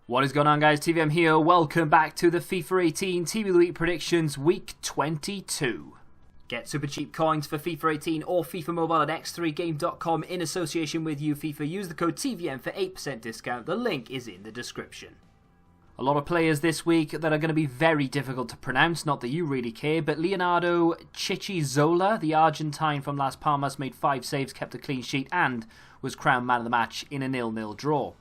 What is going on, guys? TVM here. Welcome back to the FIFA 18 Team of the Week predictions week 22. Get super cheap coins for FIFA 18 or FIFA Mobile at x3game.com in association with FIFA. Use the code TVM for 8% discount. The link is in the description. A lot of players this week that are going to be very difficult to pronounce, not that you really care, but Leonardo Chichizola, the Argentine from Las Palmas, made 5 saves, kept a clean sheet and was crowned man of the match in a 0-0 draw.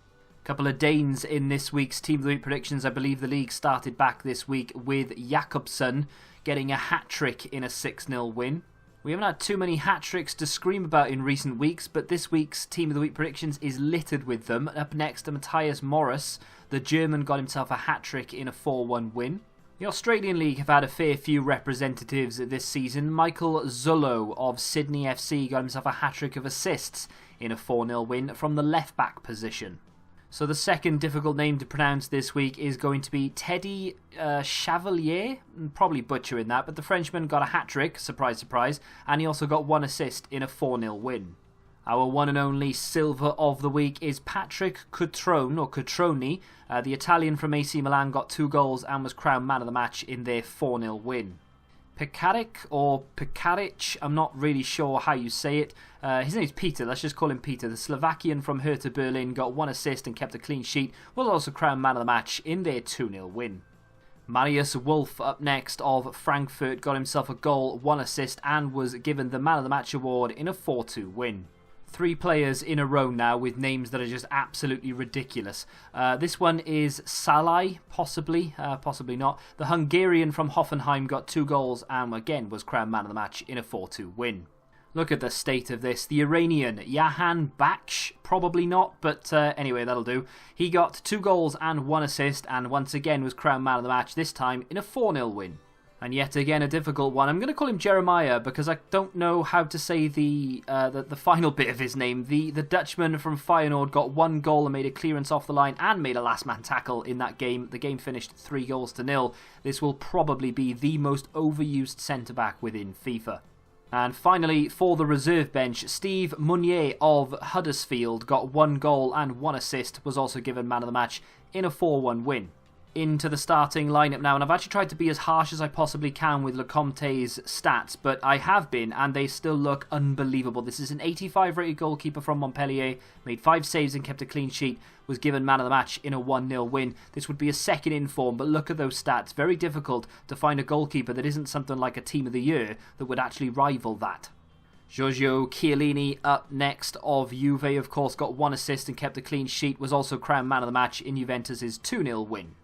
Couple of Danes in this week's Team of the Week predictions. I believe the league started back this week with Jakobsen getting a hat-trick in a 6-0 win. We haven't had too many hat-tricks to scream about in recent weeks, but this week's Team of the Week predictions is littered with them. Up next, Matthias Morris. The German got himself a hat-trick in a 4-1 win. The Australian League have had a fair few representatives this season. Michael Zullo of Sydney FC got himself a hat-trick of assists in a 4-0 win from the left-back position. So the second difficult name to pronounce this week is going to be Teddy Chevalier. I'm probably butchering that, but the Frenchman got a hat-trick, surprise, surprise, and he also got 1 assist in a 4-0 win. Our one and only silver of the week is Patrick Cutroni. The Italian from AC Milan got 2 goals and was crowned man of the match in their 4-0 win. Pekaric, I'm not really sure how you say it. His name's Peter, let's just call him Peter. The Slovakian from Hertha Berlin got 1 assist and kept a clean sheet, was also crowned man of the match in their 2-0 win. Marius Wolf up next of Frankfurt got himself a goal, 1 assist and was given the man of the match award in a 4-2 win. 3 players in a row now with names that are just absolutely ridiculous. This one is Salai, possibly not. The Hungarian from Hoffenheim got 2 goals and again was crowned man of the match in a 4-2 win. Look at the state of this. The Iranian, Yahan Baksh, probably not, but anyway, that'll do. He got 2 goals and 1 assist and once again was crowned man of the match, this time in a 4-0 win. And yet again, a difficult one. I'm going to call him Jeremiah because I don't know how to say the final bit of his name. The Dutchman from Feyenoord got 1 goal and made a clearance off the line and made a last man tackle in that game. The game finished 3-0. This will probably be the most overused centre-back within FIFA. And finally, for the reserve bench, Steve Munier of Huddersfield got 1 goal and 1 assist, was also given man of the match in a 4-1 win. Into the starting lineup now, and I've actually tried to be as harsh as I possibly can with Lecomte's stats, but I have been, and they still look unbelievable. This is an 85 rated goalkeeper from Montpellier, made 5 saves and kept a clean sheet, was given man of the match in a 1-0 win. This would be a second in form, but look at those stats. Very difficult to find a goalkeeper that isn't something like a Team of the Year that would actually rival that. Giorgio Chiellini up next of Juve, of course, got 1 assist and kept a clean sheet, was also crowned man of the match in Juventus' 2-0 win.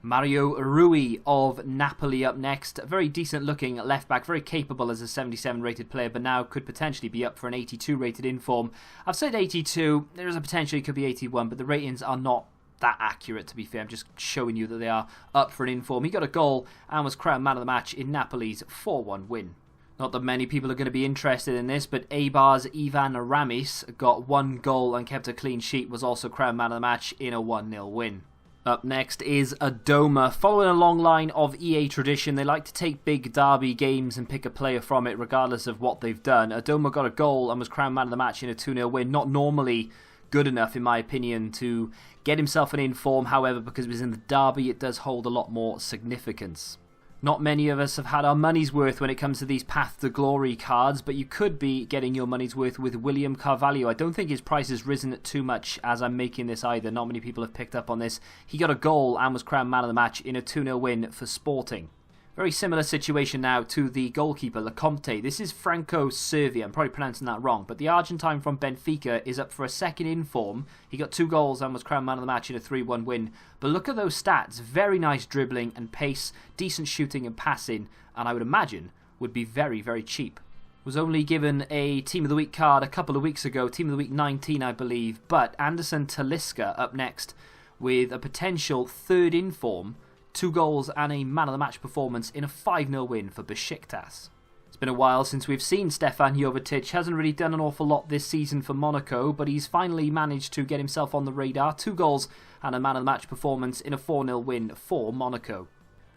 Mario Rui of Napoli up next. A very decent looking left back, very capable as a 77 rated player, but now could potentially be up for an 82 rated inform. I've said 82, there is a potential it could be 81, but the ratings are not that accurate, to be fair. I'm just showing you that they are up for an inform. He got a goal and was crowned man of the match in Napoli's 4-1 win. Not that many people are going to be interested in this, but Eibar's Ivan Ramis got 1 goal and kept a clean sheet, was also crowned man of the match in a 1-0 win. Up next is Adoma. Following a long line of EA tradition, they like to take big derby games and pick a player from it regardless of what they've done. Adoma got a goal and was crowned man of the match in a 2-0 win. Not normally good enough, in my opinion, to get himself an inform. However, because it was in the derby, it does hold a lot more significance. Not many of us have had our money's worth when it comes to these Path to Glory cards, but you could be getting your money's worth with William Carvalho. I don't think his price has risen too much as I'm making this either. Not many people have picked up on this. He got a goal and was crowned man of the match in a 2-0 win for Sporting. Very similar situation now to the goalkeeper, Lecomte. This is Franco Cervi. I'm probably pronouncing that wrong, but the Argentine from Benfica is up for a second in form. He got 2 goals and was crowned man of the match in a 3-1 win. But look at those stats. Very nice dribbling and pace, decent shooting and passing, and I would imagine would be very, very cheap. Was only given a Team of the Week card a couple of weeks ago, Team of the Week 19, I believe, but Anderson Talisca up next with a potential 3rd in form, 2 goals and a man of the match performance in a 5-0 win for Besiktas. It's been a while since we've seen Stefan Jovetic. Hasn't really done an awful lot this season for Monaco, but he's finally managed to get himself on the radar. 2 goals and a man of the match performance in a 4-0 win for Monaco.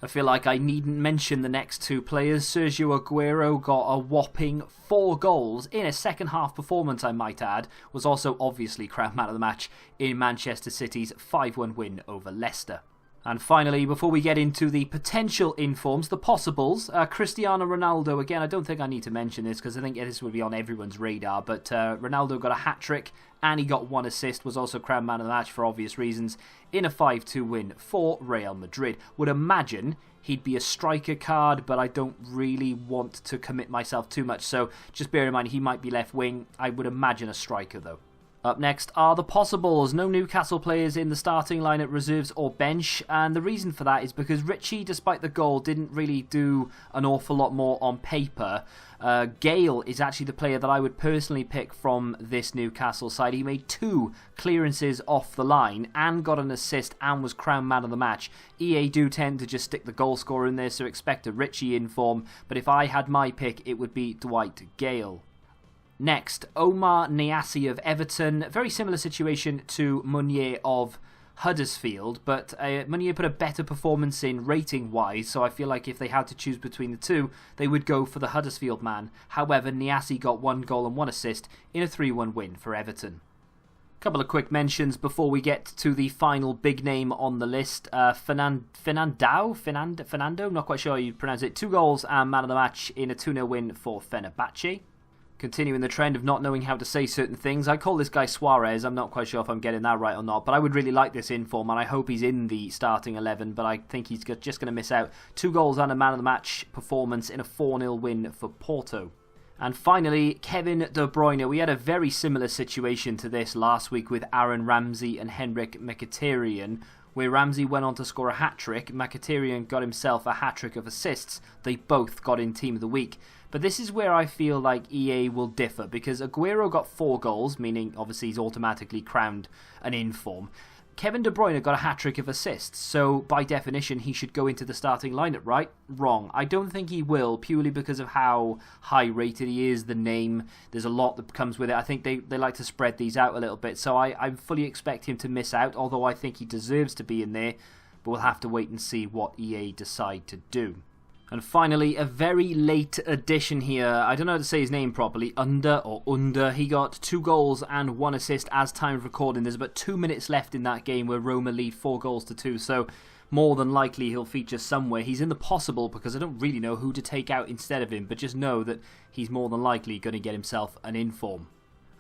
I feel like I needn't mention the next two players. Sergio Aguero got a whopping 4 goals in a second half performance, I might add. Was also obviously crowned man of the match in Manchester City's 5-1 win over Leicester. And finally, before we get into the potential informs, the possibles, Cristiano Ronaldo, again, I don't think I need to mention this because I think this would be on everyone's radar, but Ronaldo got a hat-trick and he got 1 assist, was also crowned man of the match for obvious reasons, in a 5-2 win for Real Madrid. Would imagine he'd be a striker card, but I don't really want to commit myself too much, so just bear in mind he might be left wing. I would imagine a striker though. Up next are the possibles. No Newcastle players in the starting line at reserves or bench, and the reason for that is because Richie, despite the goal, didn't really do an awful lot more on paper. Gale is actually the player that I would personally pick from this Newcastle side. He made 2 clearances off the line and got an assist and was crowned man of the match. EA do tend to just stick the goal scorer in there, so expect a Richie inform, but if I had my pick, it would be Dwight Gale. Next, Omar Niasse of Everton. Very similar situation to Meunier of Huddersfield, but Meunier put a better performance in rating-wise, so I feel like if they had to choose between the two, they would go for the Huddersfield man. However, Niasse got 1 goal and 1 assist in a 3-1 win for Everton. Couple of quick mentions before we get to the final big name on the list. Fernando, not quite sure how you pronounce it. 2 goals and man of the match in a 2-0 win for Fenerbahce. Continuing the trend of not knowing how to say certain things, I call this guy Suarez. I'm not quite sure if I'm getting that right or not, but I would really like this inform, and I hope he's in the starting 11, but I think he's just going to miss out. 2 goals and a man of the match performance in a 4-0 win for Porto. And finally, Kevin De Bruyne. We had a very similar situation to this last week with Aaron Ramsey and Henrik Mkhitaryan, where Ramsey went on to score a hat-trick. Mkhitaryan got himself a hat-trick of assists. They both got in Team of the Week. But this is where I feel like EA will differ, because Aguero got 4 goals, meaning obviously he's automatically crowned an inform. Kevin De Bruyne got a hat-trick of assists, so by definition he should go into the starting lineup, right? Wrong. I don't think he will, purely because of how high-rated he is, the name. There's a lot that comes with it. I think they like to spread these out a little bit, so I fully expect him to miss out, although I think he deserves to be in there, but we'll have to wait and see what EA decide to do. And finally, a very late addition here. I don't know how to say his name properly. Under. He got 2 goals and 1 assist as time of recording. There's about 2 minutes left in that game where Roma lead 4 goals to 2. So more than likely he'll feature somewhere. He's in the possible because I don't really know who to take out instead of him. But just know that he's more than likely going to get himself an inform.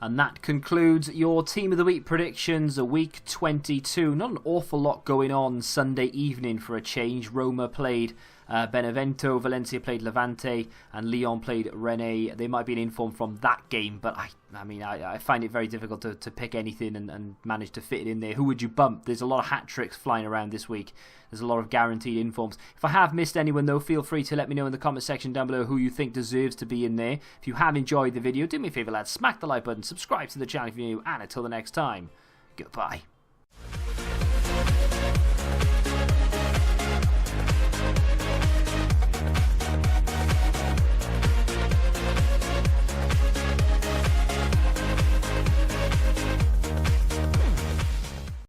And that concludes your Team of the Week predictions, week 22. Not an awful lot going on Sunday evening for a change. Roma played Benevento, Valencia played Levante, and Lyon played Rennes. They might be an inform from that game, but I find it very difficult to pick anything and manage to fit it in there. Who would you bump? There's a lot of hat-tricks flying around this week. There's a lot of guaranteed informs. If I have missed anyone though, feel free to let me know in the comment section down below who you think deserves to be in there. If you have enjoyed the video, do me a favour lads, smack the like button, subscribe to the channel if you're new, and until the next time, goodbye.